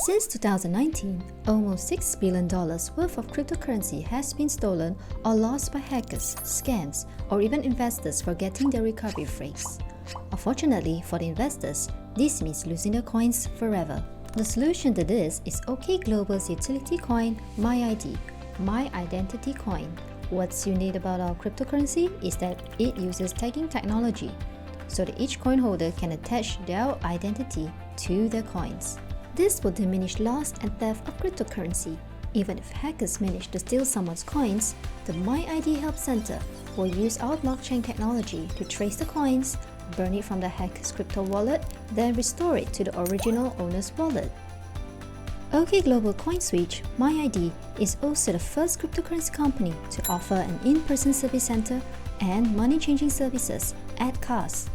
Since 2019, almost $6 billion worth of cryptocurrency has been stolen or lost by hackers, scams, or even investors forgetting their recovery phrase. Unfortunately for the investors, this means losing their coins forever. The solution to this is OK Global's utility coin MYID, My Identity Coin. What's unique about our cryptocurrency is that it uses tagging technology, so that each coin holder can attach their identity to their coins. This will diminish loss and theft of cryptocurrency. Even if hackers manage to steal someone's coins, the MYID Help Center will use our blockchain technology to trace the coins, burn it from the hacker's crypto wallet, then restore it to the original owner's wallet. OK Global CoinSwitch MYID is also the first cryptocurrency company to offer an in-person service center and money changing services at cost.